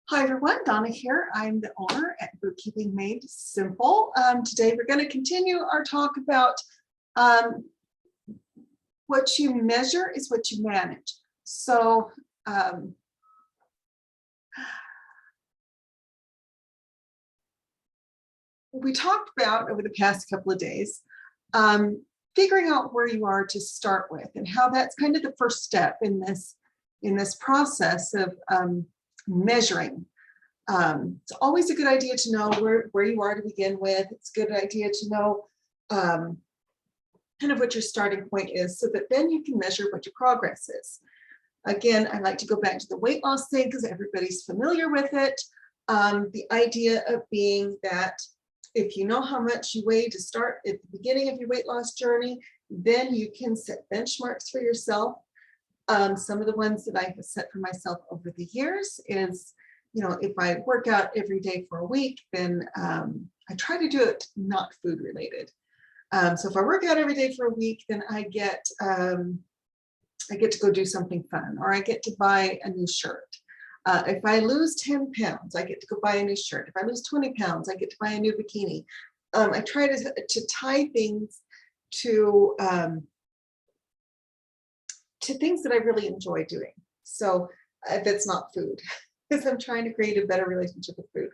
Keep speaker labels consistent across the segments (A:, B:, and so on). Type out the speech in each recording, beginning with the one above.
A: Hi everyone, Donna here. I'm the owner at Bookkeeping Made Simple. Today we're going to continue our talk about what you measure is what you manage. So we talked about over the past couple of days figuring out where you are to start with and how that's kind of the first step in this process of measuring. It's always a good idea to know where you are to begin with. It's a good idea to know kind of what your starting point is so that then you can measure what your progress is. Again, I like to go back to the weight loss thing because everybody's familiar with it. The idea of being that if you know how much you weigh to start at the beginning of your weight loss journey, then you can set benchmarks for yourself. Some of the ones that I have set for myself over the years is, if I work out every day for a week, then I try to do it not food related. So if I work out every day for a week, then I get to go do something fun, or I get to buy a new shirt. If I lose 10 pounds, I get to go buy a new shirt. If I lose 20 pounds, I get to buy a new bikini. I try to tie things to things that I really enjoy doing. So that's not food, because I'm trying to create a better relationship with food.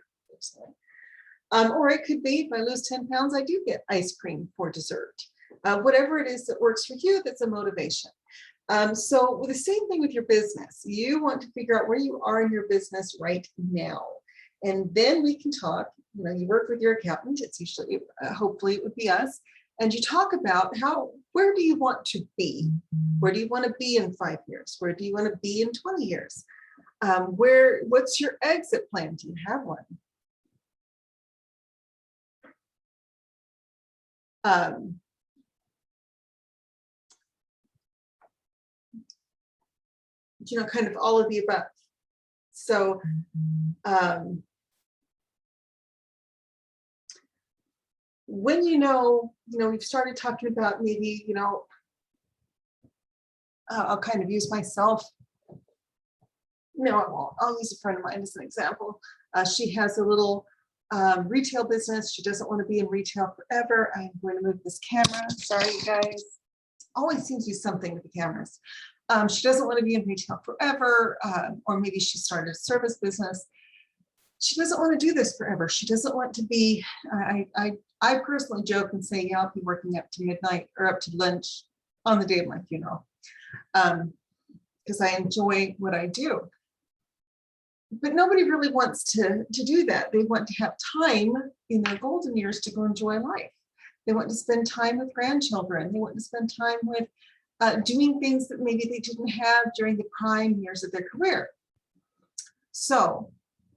A: Or it could be if I lose 10 pounds, I do get ice cream for dessert. Whatever it is that works for you, that's a motivation. So the same thing with your business. You want to figure out where you are in your business right now. And then we can talk, you work with your accountant, it's usually, hopefully it would be us. And you talk about where do you want to be? Where do you want to be in 5 years? Where do you want to be in 20 years? What's your exit plan? Do you have one? Kind of all of the above. So when we've started talking about maybe, I'll kind of use myself. I'll use a friend of mine as an example. She has a little retail business. She doesn't want to be in retail forever. I'm going to move this camera. Sorry, you guys. Always seems to be something with the cameras. She doesn't want to be in retail forever, or maybe she started a service business. She doesn't want to do this forever. She doesn't want to be, I personally joke and say, yeah, I'll be working up to midnight or up to lunch on the day of my funeral, because I enjoy what I do. But nobody really wants to do that. They want to have time in their golden years to go enjoy life. They want to spend time with grandchildren. They want to spend time with doing things that maybe they didn't have during the prime years of their career. So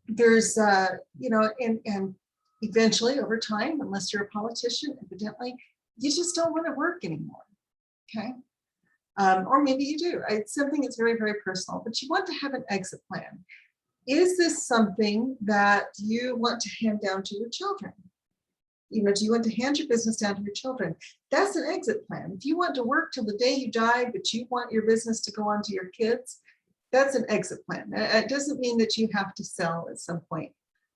A: there's, and eventually over time, unless you're a politician, evidently, you just don't want to work anymore, okay? Or maybe you do. It's something that's very, very personal, but you want to have an exit plan. Is this something that you want to hand down to your children? Do you want to hand your business down to your children? That's an exit plan. If you want to work till the day you die, but you want your business to go on to your kids, that's an exit plan. It doesn't mean that you have to sell at some point.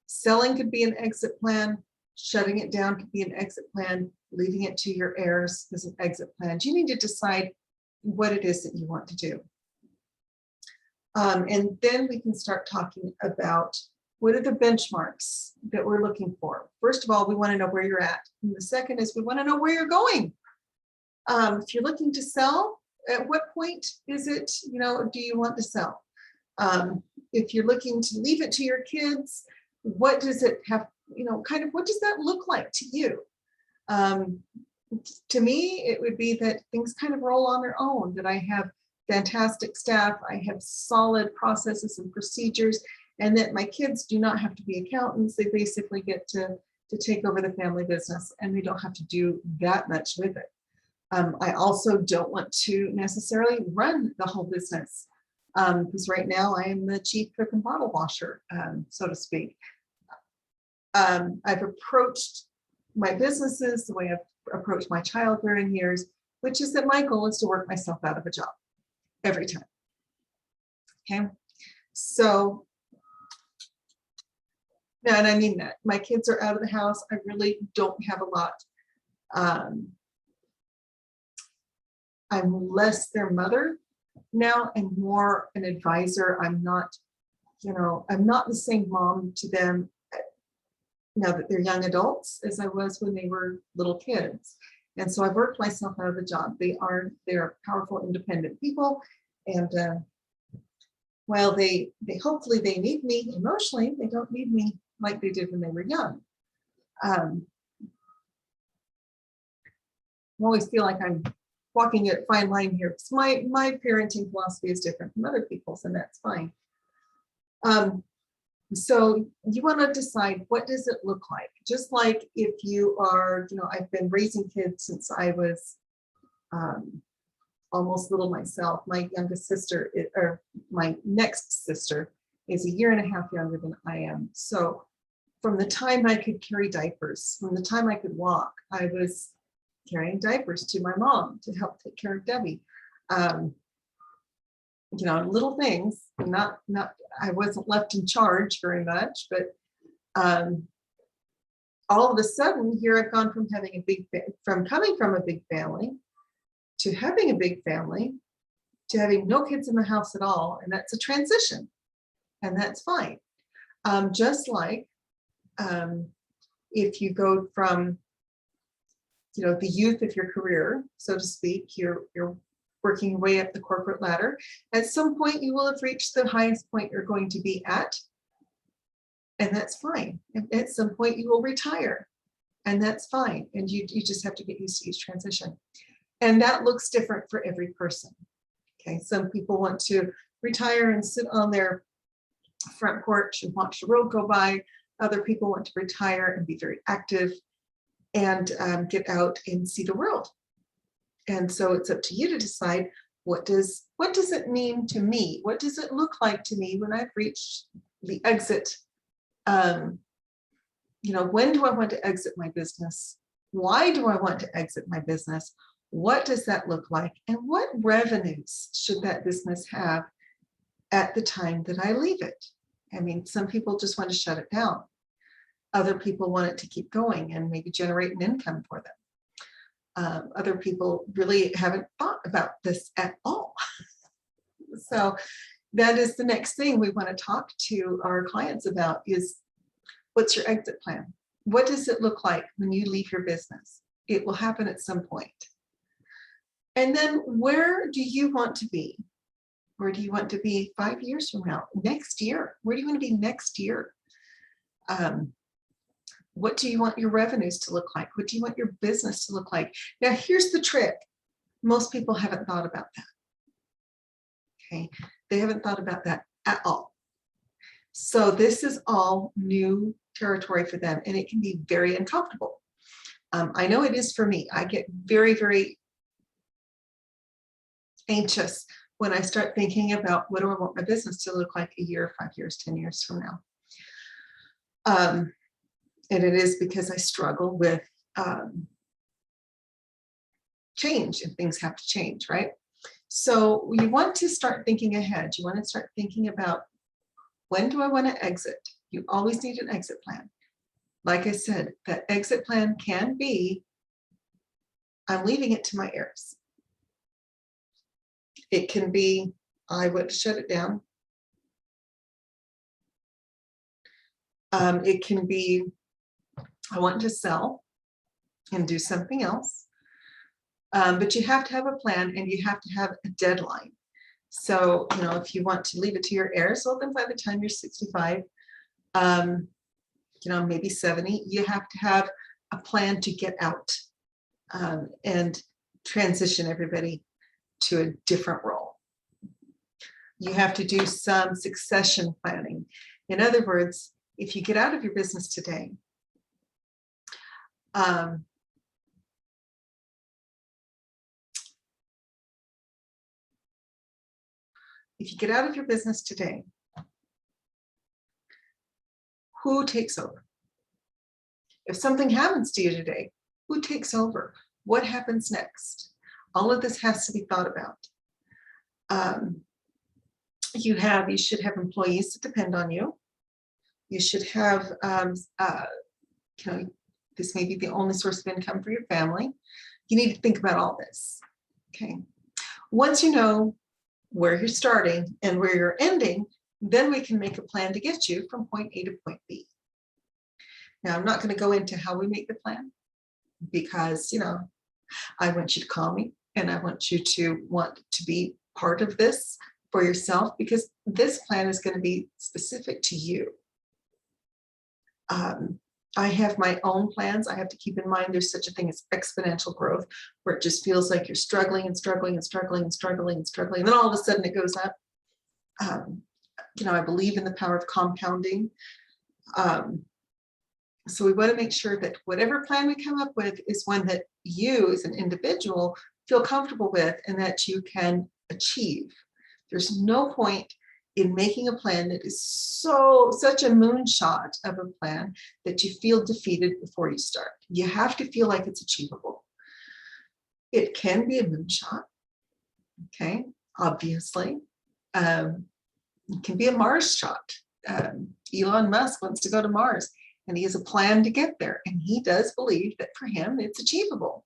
A: Selling could be an exit plan. Shutting it down could be an exit plan. Leaving it to your heirs is an exit plan. You need to decide what it is that you want to do. And then we can start talking about what are the benchmarks that we're looking for. First of all, we want to know where you're at. And the second is we want to know where you're going. If you're looking to sell, at what point is it, do you want to sell? If you're looking to leave it to your kids, what does it have, what does that look like to you? To me, it would be that things kind of roll on their own, that I have fantastic staff, I have solid processes and procedures, and that my kids do not have to be accountants. They basically get to take over the family business, and they don't have to do that much with it. I also don't want to necessarily run the whole business, because right now I am the chief cook and bottle washer, so to speak. I've approached my businesses the way I've approached my childbearing years, which is that my goal is to work myself out of a job every time. Okay, so No, and I mean that. My kids are out of the house. I really don't have a lot. I'm less their mother now and more an advisor. I'm not, I'm not the same mom to them now that they're young adults as I was when they were little kids. And so I've worked myself out of the job. They're powerful, independent people. And while they hopefully they need me emotionally, they don't need me like they did when they were young. I always feel like I'm walking a fine line here because my parenting philosophy is different from other people's, and that's fine. So you want to decide, what does it look like? Just like if you are, I've been raising kids since I was almost little myself. My youngest sister, or my next sister, is 1.5 years younger than I am. So from the time I could carry diapers, from the time I could walk, I was carrying diapers to my mom to help take care of Debbie. Little things, not I wasn't left in charge very much, but all of a sudden here I've gone from having coming from a big family to having a big family to having no kids in the house at all, and that's a transition, and that's fine. Just like if you go from the youth of your career, so to speak, you're working your way up the corporate ladder. At some point, you will have reached the highest point you're going to be at, and that's fine. At some point, you will retire, and that's fine. And you just have to get used to each transition. And that looks different for every person. Okay, some people want to retire and sit on their front porch and watch the road go by. Other people want to retire and be very active and get out and see the world. And so it's up to you to decide, what does it mean to me? What does it look like to me when I've reached the exit? When do I want to exit my business? Why do I want to exit my business? What does that look like? And what revenues should that business have at the time that I leave it? I mean, some people just want to shut it down. Other people want it to keep going and maybe generate an income for them. Other people really haven't thought about this at all. So that is the next thing we want to talk to our clients about is, what's your exit plan? What does it look like when you leave your business? It will happen at some point. And then where do you want to be? Where do you want to be 5 years from now? Next year? Where do you want to be next year? What do you want your revenues to look like? What do you want your business to look like? Now, here's the trick. Most people haven't thought about that. Okay, they haven't thought about that at all. So this is all new territory for them, and it can be very uncomfortable. I know it is for me. I get very, very anxious when I start thinking about, what do I want my business to look like 1 year, 5 years, 10 years from now? And it is because I struggle with change, and things have to change, right? So you want to start thinking ahead. You want to start thinking about, when do I want to exit? You always need an exit plan. Like I said, that exit plan can be, I'm leaving it to my heirs. It can be, I want to shut it down. It can be, I want to sell and do something else. But you have to have a plan, and you have to have a deadline. So, if you want to leave it to your heirs, well, then by the time you're 65, maybe 70, you have to have a plan to get out and transition everybody to a different role. You have to do some succession planning. In other words, if you get out of your business today, who takes over? If something happens to you today, who takes over? What happens next? All of this has to be thought about. You should have employees that depend on you. You should have, this may be the only source of income for your family. You need to think about all this, okay? Once you know where you're starting and where you're ending, then we can make a plan to get you from point A to point B. Now, I'm not going to go into how we make the plan because, I want you to call me and I want you to want to be part of this for yourself, because this plan is going to be specific to you. I have my own plans. I have to keep in mind there's such a thing as exponential growth, where it just feels like you're struggling and struggling and struggling and struggling and struggling. And then all of a sudden it goes up. I believe in the power of compounding. So we want to make sure that whatever plan we come up with is one that you as an individual feel comfortable with and that you can achieve. There's no point in making a plan that is such a moonshot of a plan that you feel defeated before you start. You have to feel like it's achievable. It can be a moonshot, okay, obviously. It can be a Mars shot. Elon Musk wants to go to Mars and he has a plan to get there, and he does believe that for him it's achievable.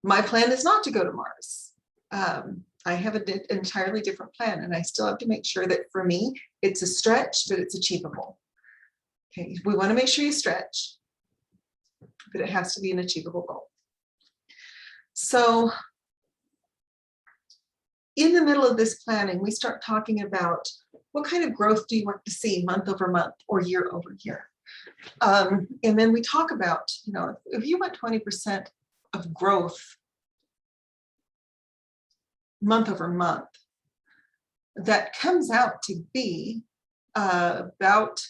A: My plan is not to go to Mars. I have an entirely different plan, and I still have to make sure that for me, it's a stretch, but it's achievable. Okay, we want to make sure you stretch, but it has to be an achievable goal. So in the middle of this planning, we start talking about what kind of growth do you want to see month over month or year over year? And then we talk about, if you want 20% of growth month over month, that comes out to be about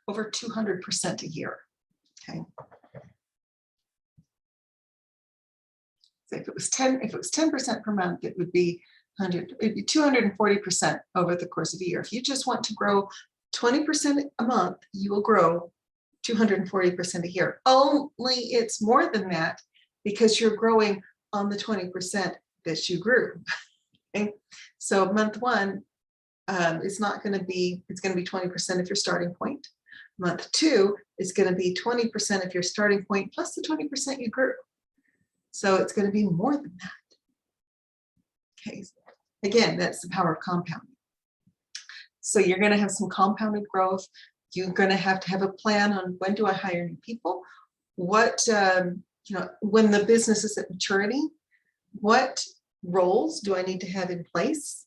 A: over 200% a year. Okay. So if it was 10% per month, it would be 240% over the course of a year. If you just want to grow 20% a month, you will grow 240% a year. Only it's more than that because you're growing on the 20% that you grew. Okay? So month one is not going to be, it's going to be 20% of your starting point. Month two is going to be 20% of your starting point plus the 20% you grew. So it's going to be more than that. Okay. Again, that's the power of compounding. So you're going to have some compounded growth. You're going to have a plan on when do I hire new people? What, when the business is at maturity, what roles do I need to have in place?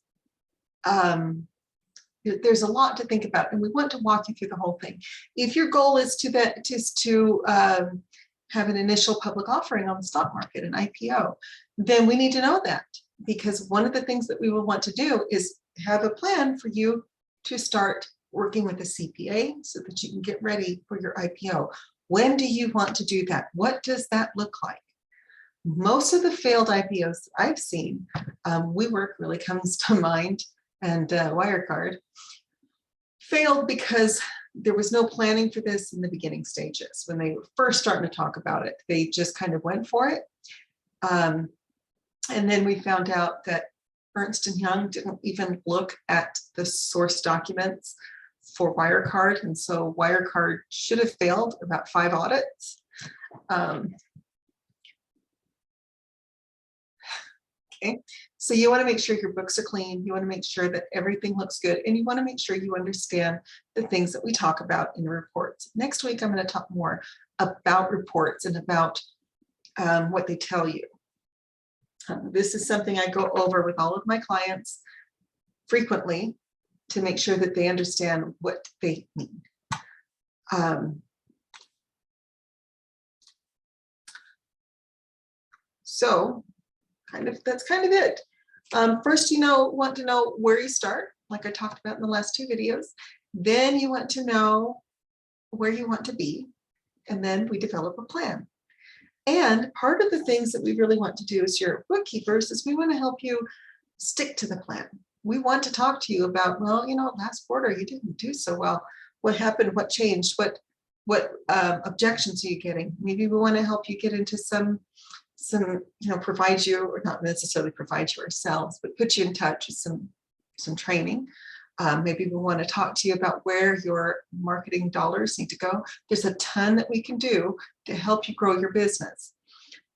A: There's a lot to think about, and we want to walk you through the whole thing. If your goal is to have an initial public offering on the stock market, an IPO, then we need to know that, because one of the things that we will want to do is have a plan for you to start working with a CPA so that you can get ready for your IPO. When do you want to do that? What does that look like? Most of the failed IPOs I've seen, WeWork really comes to mind, and Wirecard, failed because there was no planning for this in the beginning stages. When they were first starting to talk about it, they just kind of went for it. And then we found out that Ernst & Young didn't even look at the source documents for Wirecard. And so Wirecard should have failed about 5 audits. Okay, so you want to make sure your books are clean. You want to make sure that everything looks good. And you want to make sure you understand the things that we talk about in the reports. Next week, I'm going to talk more about reports and about what they tell you. This is something I go over with all of my clients frequently to make sure that they understand what they mean. So that's kind of it. First, want to know where you start, like I talked about in the last 2 videos. Then you want to know where you want to be, and then we develop a plan. And part of the things that we really want to do as your bookkeepers is we want to help you stick to the plan. We want to talk to you about, well, last quarter you didn't do so well. What happened? What changed? What objections are you getting? Maybe we want to help you get into some provide you, or not necessarily provide you ourselves, but put you in touch with some training. Maybe we want to talk to you about where your marketing dollars need to go. There's a ton that we can do to help you grow your business.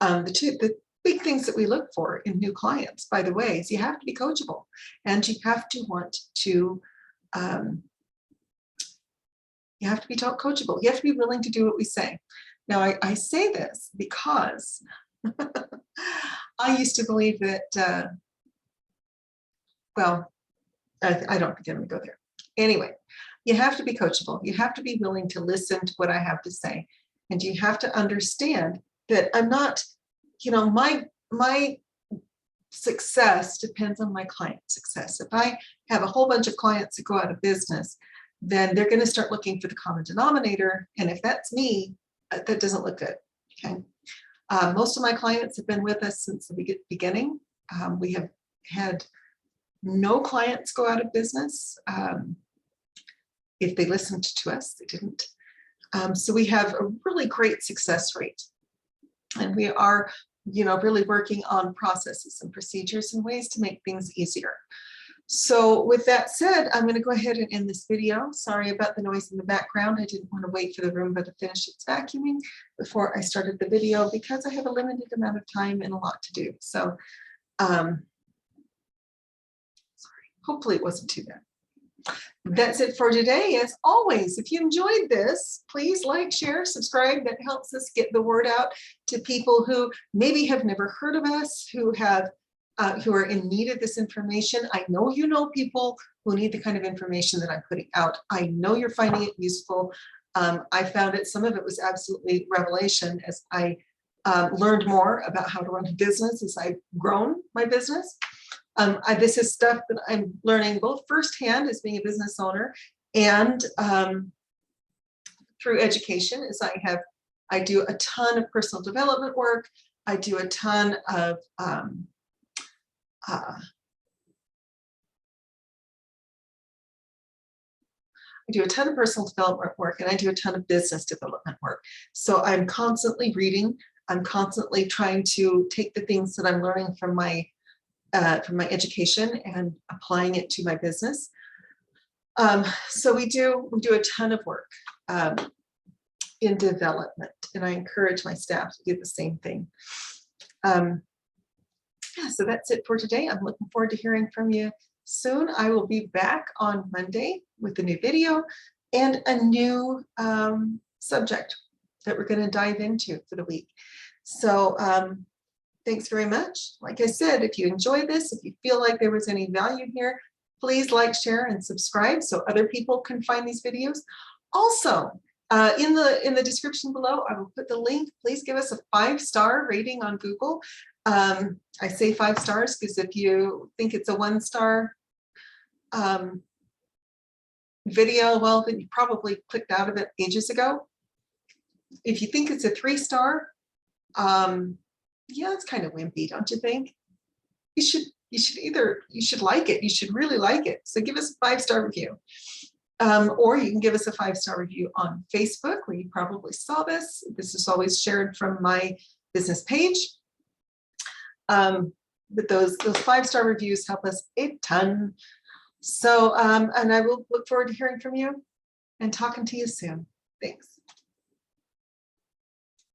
A: The big things that we look for in new clients, by the way, is you have to be coachable, and you have to want to, you have to be coachable. You have to be willing to do what we say. Now, I say this because I used to believe that, well, I don't think I'm going to go there. Anyway, you have to be coachable. You have to be willing to listen to what I have to say. And you have to understand that I'm not, my success depends on my client success. If I have a whole bunch of clients that go out of business, then they're going to start looking for the common denominator. And if that's me, that doesn't look good. Okay. Most of my clients have been with us since the beginning. We have had no clients go out of business. If they listened to us, they didn't. So we have a really great success rate. And we are, really working on processes and procedures and ways to make things easier. So with that said, I'm going to go ahead and end this video. Sorry about the noise in the background. I didn't want to wait for the Roomba to finish its vacuuming before I started the video because I have a limited amount of time and a lot to do. So sorry, hopefully it wasn't too bad. That's it for today. As always, if you enjoyed this, please like, share, subscribe. That helps us get the word out to people who maybe have never heard of us, who are in need of this information. I know you know people who need the kind of information that I'm putting out. I know you're finding it useful. I found it, some of it was absolutely revelation as I learned more about how to run a business as I've grown my business. This is stuff that I'm learning both firsthand as being a business owner and through education, as I do a ton of personal development work. I do a ton of personal development work, and I do a ton of business development work. So I'm constantly reading. I'm constantly trying to take the things that I'm learning from my education and applying it to my business. So we do a ton of work in development, and I encourage my staff to do the same thing. Yeah, so that's it for today. I'm looking forward to hearing from you soon. I will be back on Monday with a new video and a new subject that we're going to dive into for the week. So thanks very much. Like I said, if you enjoy this, if you feel like there was any value here, please like, share, and subscribe so other people can find these videos. Also, in the description below, I will put the link. Please give us a 5-star rating on Google. I say 5 stars because if you think it's a 1-star video, well, then you probably clicked out of it ages ago. If you think it's a 3-star, yeah, it's kind of wimpy, don't you think? You should like it. You should really like it. So give us a 5-star review. Or you can give us a 5-star review on Facebook, where you probably saw this. This is always shared from my business page. But those 5-star reviews help us a ton. So, and I will look forward to hearing from you and talking to you soon. Thanks.